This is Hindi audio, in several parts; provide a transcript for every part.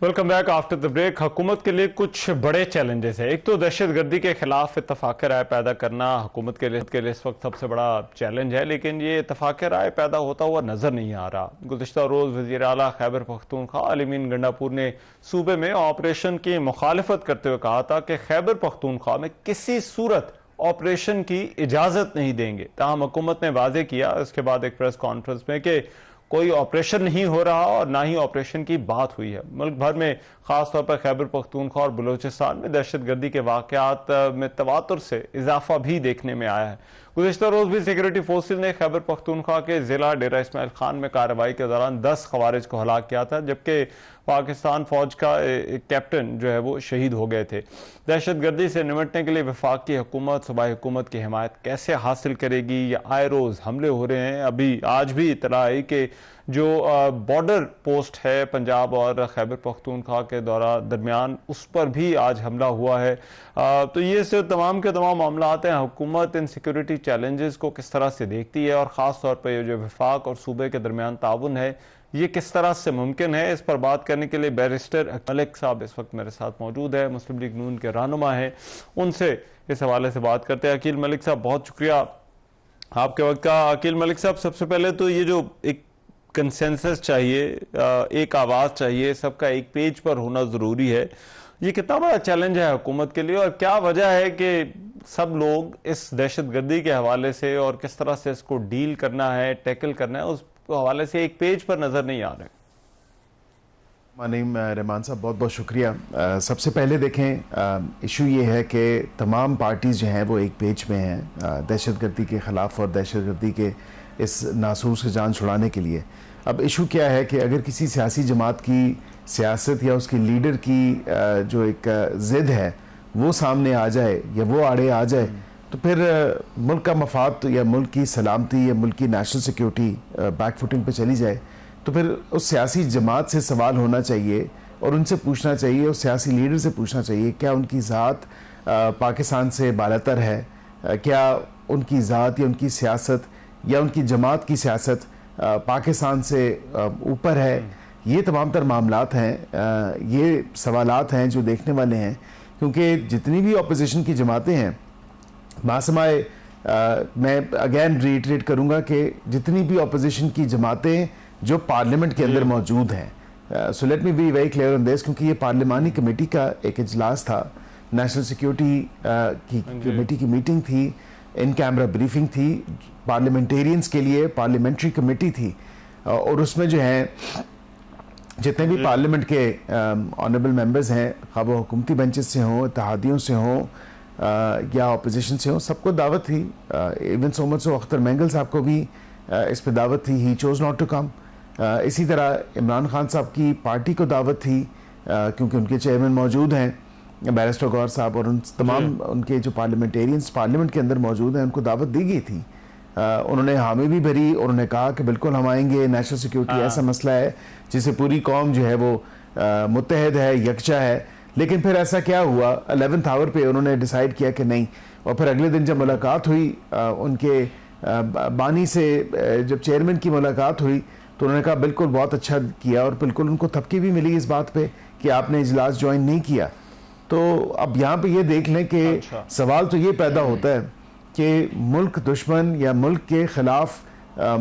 Welcome back after the break. हुकूमत के लिए कुछ बड़े चैलेंजेस है। एक तो दहशतगर्दी के खिलाफ इत्तफाक राय पैदा करना हुकूमत के लिए इस वक्त सबसे बड़ा चैलेंज है, लेकिन ये इत्तफाक राय पैदा होता हुआ नजर नहीं आ रहा। गुज़िश्ता रोज वज़ीर आला खैबर पख्तूनख्वा अलीमीन गंडापुर ने सूबे में ऑपरेशन की मुखालफत करते हुए कहा था कि खैबर पख्तूनख्वा में किसी सूरत ऑपरेशन की इजाजत नहीं देंगे। ताहम हुकूमत ने वाजे किया इसके बाद एक प्रेस कॉन्फ्रेंस में कि कोई ऑपरेशन नहीं हो रहा और ना ही ऑपरेशन की बात हुई है। मुल्क भर में खासतौर पर खैबर पख्तूनख्वा और बलूचिस्तान में दहशतगर्दी के वाकयात में तवातुर से इजाफा भी देखने में आया है। गुज़िश्ता रोज भी सिक्योरिटी फोर्सेज ने खैबर पख्तूनख्वा के जिला डेरा इस्माइल खान में कार्रवाई के दौरान 10 खवारिज को हलाक किया था, जबकि पाकिस्तान फौज का एक कैप्टन जो है वो शहीद हो गए थे। दहशतगर्दी से निपटने के लिए वफाक की हुकूमत सूबाई हुकूमत की हिमायत कैसे हासिल करेगी? या आए रोज हमले हो रहे हैं। अभी आज भी इतला आई कि जो बॉर्डर पोस्ट है पंजाब और खैबर पख्तूनख्वा के दरमियान, उस पर भी आज हमला हुआ है। तो ये सिर्फ तमाम के तमाम मामला हैं। हुकूमत इन सिक्योरिटी चैलेंजेस को किस तरह से देखती है और ख़ास तौर पर ये जो वफाक और सूबे के दरमियान ताउन है ये किस तरह से मुमकिन है, इस पर बात करने के लिए बैरिस्टर मलिक साहब इस वक्त मेरे साथ मौजूद है। मुस्लिम लीग नून के रहनुमा है, उनसे इस हवाले से बात करते हैं। अकील मलिक साहब, बहुत शुक्रिया आपके वक्त का। अकील मलिक साहब, सबसे पहले तो ये जो एक कंसेंसस चाहिए, एक आवाज़ चाहिए, सबका एक पेज पर होना ज़रूरी है, ये कितना बड़ा चैलेंज है हुकूमत के लिए और क्या वजह है कि सब लोग इस दहशतगर्दी के हवाले से और किस तरह से इसको डील करना है, टैकल करना है, उस हवाले से एक पेज पर नज़र नहीं आ रहे? मानीम रहमान साहब, बहुत बहुत शुक्रिया। सबसे पहले देखें, इशू ये है कि तमाम पार्टीज़ जो हैं वो एक पेज में हैं दहशतगर्दी के ख़िलाफ़ और दहशतगर्दी के इस नासूर से जान छुड़ाने के लिए। अब इशू क्या है कि अगर किसी सियासी जमात की सियासत या उसकी लीडर की जो एक ज़िद है वो सामने आ जाए या वो आड़े आ जाए, तो फिर मुल्क का मफाद या मुल्क की सलामती या मुल्क की नेशनल सिक्योरिटी बैकफुटिंग पे चली जाए, तो फिर उस सियासी जमात से सवाल होना चाहिए और उनसे पूछना चाहिए, उस सियासी लीडर से पूछना चाहिए क्या उनकी ज़ात पाकिस्तान से बालातर है, क्या उनकी ज़ात या उनकी सियासत या उनकी जमात की सियासत पाकिस्तान से ऊपर है। ये तमाम तर मामलात हैं, ये सवालात हैं जो देखने वाले हैं, क्योंकि जितनी भी अपोजिशन की जमातें हैं, मासमाए मैं अगेन रीइटरेट करूंगा कि जितनी भी अपोजिशन की जमातें जो पार्लियामेंट के अंदर मौजूद हैं, so let me be very clear on this, क्योंकि ये पार्लिमानी कमेटी का एक इजलास था, नेशनल सिक्योरिटी की कमेटी की मीटिंग थी, इन कैमरा ब्रीफिंग थी, पार्लियामेंटेरियंस के लिए पार्लियामेंट्री कमेटी थी, और उसमें जो है जितने भी पार्लियामेंट के ऑनरेबल मेंबर्स हैं, खा वो हुकूमती बेंचेस से हों, इत्तेहादियों से हों या अपोजिशन से हों, सबको दावत थी। Even so much so Akhtar Mengal साहब को भी इस पर दावत थी, he chose not to come. इसी तरह इमरान खान साहब की पार्टी को दावत थी, क्योंकि उनके चेयरमैन मौजूद हैं बैरिस्टर गौर साहब, और उन तमाम उनके जो पार्लियामेंटेरियंस पार्लियामेंट के अंदर मौजूद हैं उनको दावत दी गई थी। उन्होंने हामी भी भरी और उन्होंने कहा कि बिल्कुल हम आएंगे, नेशनल सिक्योरिटी ऐसा मसला है जिसे पूरी कौम जो है वो मुत्तहद है, यकजा है। लेकिन फिर ऐसा क्या हुआ, 11th आवर पे उन्होंने डिसाइड किया कि नहीं, और फिर अगले दिन जब मुलाकात हुई उनके बानी से, जब चेयरमैन की मुलाकात हुई, तो उन्होंने कहा बिल्कुल बहुत अच्छा किया, और बिल्कुल उनको थपकी भी मिली इस बात पे कि आपने इजलास ज्वाइन नहीं किया। तो अब यहाँ पे ये देख लें कि सवाल तो ये पैदा होता है कि मुल्क दुश्मन या मुल्क के ख़िलाफ़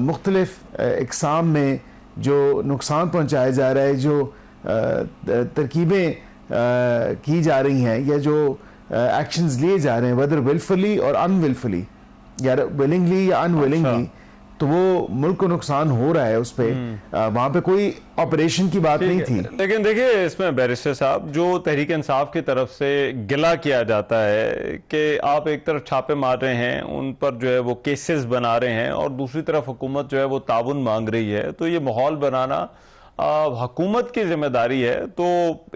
मुख्तलिफ इक़साम में जो नुकसान पहुँचाया जा रहा है, जो तरकीबें की जा रही हैं या जो एक्शंस लिए जा रहे हैं, वेदर विलफुली और अनविलफुली या विलिंगली या अनविलिंगली, तो वो मुल्क को नुकसान हो रहा है। उस पर वहाँ पे कोई ऑपरेशन की बात नहीं थी। लेकिन देखिए, इसमें बैरिस्टर साहब, जो तहरीक इंसाफ की तरफ से गिला किया जाता है कि आप एक तरफ छापे मार रहे हैं, उन पर जो है वो केसेस बना रहे हैं, और दूसरी तरफ हुकूमत जो है वो ताउन मांग रही है, तो ये माहौल बनाना हुकूमत की जिम्मेदारी है। तो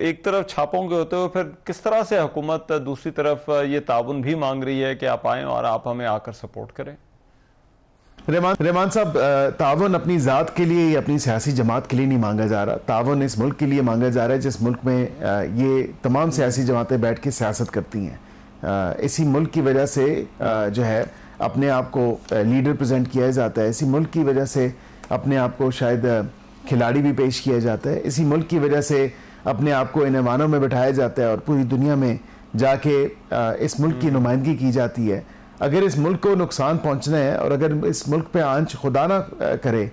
एक तरफ छापों के होते हुए फिर किस तरह से हुकूमत दूसरी तरफ ये ताउन भी मांग रही है कि आप आएँ और आप हमें आकर सपोर्ट करें? रहमान साहब, तावन अपनी ज़ात के लिए या अपनी सियासी जमात के लिए नहीं मांगा जा रहा, तावन इस मुल्क के लिए मांगा जा रहा है जिस मुल्क में ये तमाम सियासी जमातें बैठ के सियासत करती हैं। इसी मुल्क की वजह से जो है अपने आप को लीडर प्रेजेंट किया जाता है, इसी मुल्क की वजह से अपने आप को शायद खिलाड़ी भी पेश किया जाता है, इसी मुल्क की वजह से अपने आप को इन ऐवानों में बैठाया जाता है और पूरी दुनिया में जाके इस मुल्क की नुमाइंदगी की जाती है। अगर इस मुल्क को नुकसान पहुंचना है और अगर इस मुल्क पे आंच खुदा ना करे,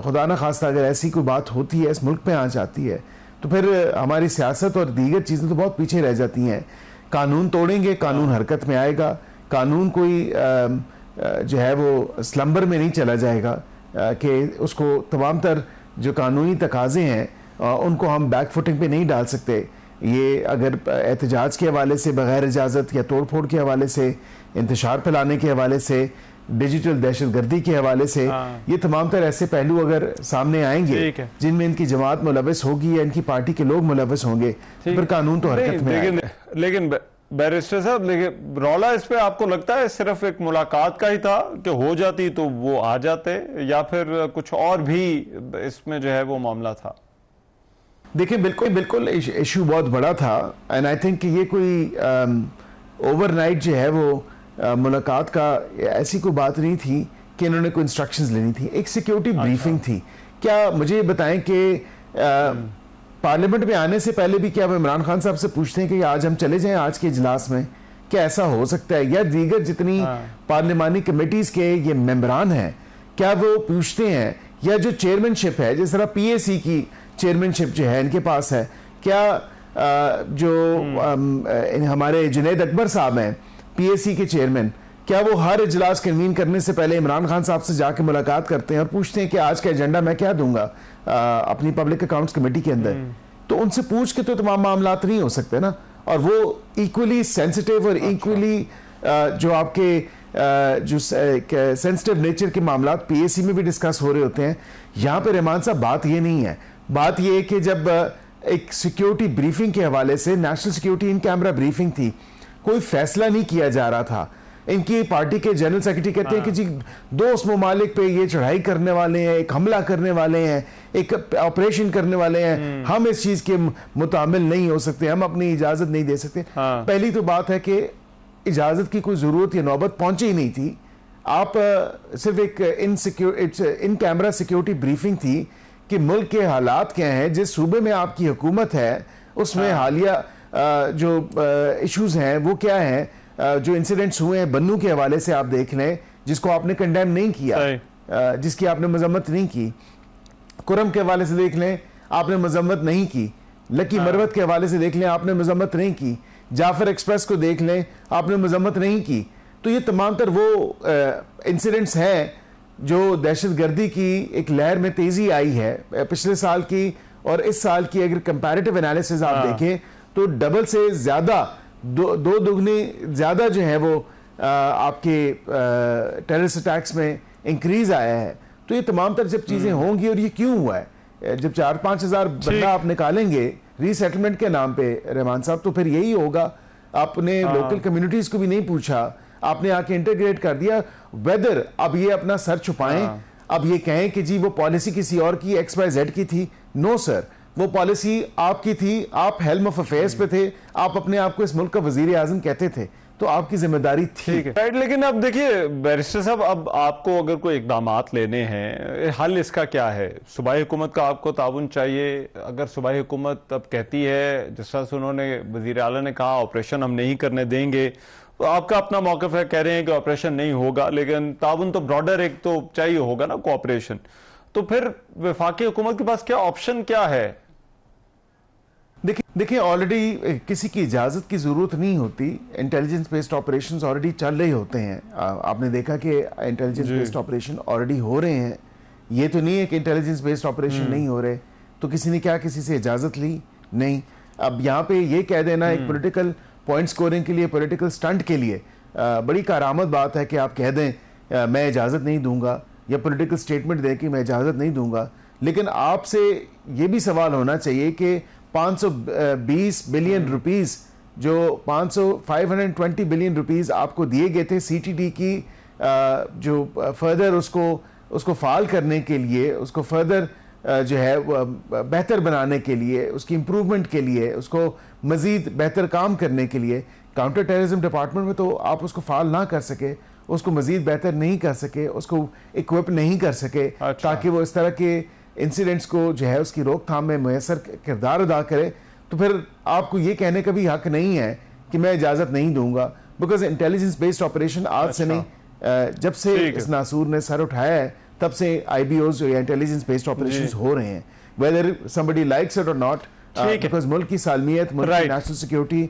खुदा ना खास्ता अगर ऐसी कोई बात होती है, इस मुल्क पे आंच आती है, तो फिर हमारी सियासत और दीगर चीज़ें तो बहुत पीछे रह जाती हैं। कानून तोड़ेंगे, कानून हरकत में आएगा, कानून कोई जो है वो स्लम्बर में नहीं चला जाएगा कि उसको तमाम तर जो कानूनी तकाजे हैं उनको हम बैक फुटिंग पे नहीं डाल सकते। ये अगर एहतजाज के हवाले से, बगैर इजाज़त या तोड़ फोड़ के हवाले से, इंतशार फैलाने के हवाले से, डिजिटल दहशतगर्दी के हवाले से, ये तमाम तर ऐसे पहलू अगर सामने आएंगे जिनमें इनकी जमात मुलव्वस होगी या इनकी पार्टी के लोग मुलव्वस होंगे, फिर कानून तो हरकत में आएगा। लेकिन बैरिस्टर साहब, लेकिन रौला इस पे आपको लगता है सिर्फ एक मुलाकात का ही था कि हो जाती तो वो आ जाते, या फिर कुछ और भी इसमें जो है वो मामला था? देखिए, बिल्कुल इशू बहुत बड़ा था एंड आई थिंक ये कोई ओवरनाइट जो है वो मुलाकात का ऐसी कोई बात नहीं थी कि इन्होंने कोई इंस्ट्रक्शंस लेनी थी। एक सिक्योरिटी ब्रीफिंग थी। क्या मुझे बताएं कि पार्लियामेंट में आने से पहले भी क्या वो इमरान खान साहब से पूछते हैं कि आज हम चले जाएं आज के इजलास में? क्या ऐसा हो सकता है? या दीगर जितनी पार्लिमानी कमेटीज के ये मेंबरान हैं, क्या वो पूछते हैं? या जो चेयरमैनशिप है, जिस तरह पीएसी की चेयरमैनशिप जो है इनके पास है, क्या जो हमारे जुनैद अकबर साहब हैं पीएसी के चेयरमैन, क्या वो हर इजलास कन्वीन करने से पहले इमरान खान साहब से जाके मुलाकात करते हैं और पूछते हैं कि आज का एजेंडा मैं क्या दूंगा अपनी पब्लिक अकाउंट्स कमेटी के अंदर? तो उनसे पूछ के तो तमाम मामला नहीं हो सकते ना। और वो इक्वली सेंसिटिव और इक्वली जो आपके जो सेंसिटिव नेचर के मामला पीएसी में भी डिस्कस हो रहे होते हैं। यहाँ पे रहमान साहब बात ये नहीं है, बात ये है कि जब एक सिक्योरिटी ब्रीफिंग के हवाले से, national security in camera briefing थी, कोई फैसला नहीं किया जा रहा था। इनकी पार्टी के जनरल सेक्रेटरी कहते हैं कि जी दोस्त ममालिक पे ये चढ़ाई करने वाले हैं, एक हमला करने वाले हैं, एक ऑपरेशन करने वाले हैं, हम इस चीज के मुतामिल नहीं हो सकते, हम अपनी इजाजत नहीं दे सकते। पहली तो बात है कि इजाजत की कोई जरूरत या नौबत पहुंची ही नहीं थी। आप सिर्फ एक इन कैमरा सिक्योरिटी ब्रीफिंग थी कि मुल्क के हालात क्या हैं, जिस सूबे में आपकी हुकूमत है उसमें हालिया जो इश्यूज हैं वो क्या हैं, जो इंसिडेंट्स हुए हैं बन्नू के हवाले से आप देख लें, जिसको आपने कंडेम नहीं किया, जिसकी आपने मजम्मत नहीं की। कुरम के हवाले से देख लें, आपने मजम्मत नहीं की। लकी मरवत के हवाले से देख लें, आपने मजम्मत नहीं की। जाफर एक्सप्रेस को देख लें, आपने मजम्मत नहीं की। तो ये तमाम तर वो इंसिडेंट्स हैं जो दहशतगर्दी की एक लहर में तेजी आई है पिछले साल की और इस साल की। अगर कंपैरेटिव एनालिसिस आप देखें तो डबल से ज्यादा, दो दुगनी ज्यादा जो है वो आपके टेररिस्ट अटैक्स में इंक्रीज आया है। तो ये तमाम तर जब चीजें होंगी, और ये क्यों हुआ है, जब 4-5 हजार बंदा आप निकालेंगे रीसेटलमेंट के नाम पे रहमान साहब, तो फिर यही होगा। आपने लोकल कम्युनिटीज को भी नहीं पूछा, आपने आके इंटीग्रेट कर दिया। वेदर अब ये अपना सर छुपाएं, अब ये कहें कि जी वो पॉलिसी किसी और की XYZ की थी। नो सर, वो पॉलिसी आपकी थी, आप हेल्म ऑफ अफेयर्स पे थे, आप अपने आप को इस मुल्क का वजीर आजम कहते थे, तो आपकी जिम्मेदारी थी। राइट, लेकिन अब देखिए बैरिस्टर साहब, अब आपको अगर कोई इकदामात लेने हैं, हल इसका क्या है? सूबाई हुकूमत का आपको ताउन चाहिए। अगर सूबाई हुकूमत अब कहती है, जिस तरह से उन्होंने वजीर आला ने कहा ऑपरेशन हम नहीं करने देंगे, तो आपका अपना मौक़िफ़ है, कह रहे हैं कि ऑपरेशन नहीं होगा, लेकिन ताउन तो ब्रॉडर एक तो चाहिए होगा ना, कोऑपरेशन। तो फिर वफाकी हुकूमत के पास क्या ऑप्शन क्या है? देखिए ऑलरेडी किसी की इजाज़त की ज़रूरत नहीं होती। इंटेलिजेंस बेस्ड ऑपरेशंस ऑलरेडी चल रहे होते हैं। आपने देखा कि इंटेलिजेंस बेस्ड ऑपरेशन ऑलरेडी हो रहे हैं। ये तो नहीं है कि इंटेलिजेंस बेस्ड ऑपरेशन नहीं हो रहे। तो किसी ने क्या किसी से इजाज़त ली? नहीं। अब यहाँ पे ये कह देना एक पॉलिटिकल पॉइंट स्कोरिंग के लिए, पॉलिटिकल स्टंट के लिए बड़ी कारामद बात है कि आप कह दें मैं इजाज़त नहीं दूंगा, या पॉलिटिकल स्टेटमेंट दें कि मैं इजाज़त नहीं दूंगा। लेकिन आपसे ये भी सवाल होना चाहिए कि 520 बिलियन रुपीस, जो 520 बिलियन रुपीस आपको दिए गए थे सीटीडी की, जो फर्दर उसको फाल करने के लिए, उसको फर्दर जो है बेहतर बनाने के लिए, उसकी इम्प्रूवमेंट के लिए, उसको मजीद बेहतर काम करने के लिए, काउंटर टेररिज्म डिपार्टमेंट में तो आप उसको फाल ना कर सके, उसको मजीद बेहतर नहीं कर सके, उसको इक्विप नहीं कर सके, ताकि वो इस तरह के इंसिडेंट्स को जो है उसकी रोकथाम में मुयसर किरदार अदा करे, तो फिर आपको ये कहने का भी हक नहीं है कि मैं इजाज़त नहीं दूंगा, बिकॉज इंटेलिजेंस बेस्ड ऑपरेशन आज से नहीं, जब से इस नासूर ने सर उठाया है तब से IBOs या इंटेलिजेंस बेस्ड ऑपरेशंस हो रहे हैं, वेदर समबडी लाइक्स इट और नॉट, बिकॉज मुल्क की सालमियत, मुल्क की नेशनल सिक्योरिटी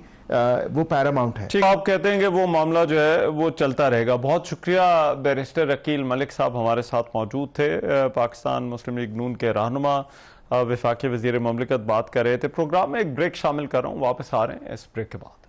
वो पैरामाउंट है। आप कहते हैं कि वो मामला जो है वो चलता रहेगा। बहुत शुक्रिया बैरिस्टर अकील मलिक साहब हमारे साथ मौजूद थे, पाकिस्तान मुस्लिम लीग नून के रहनुमा, वफाकी वजीर ममलिकत बात कर रहे थे। प्रोग्राम में एक ब्रेक शामिल कर रहा हूँ, वापस आ रहे हैं इस ब्रेक के बाद।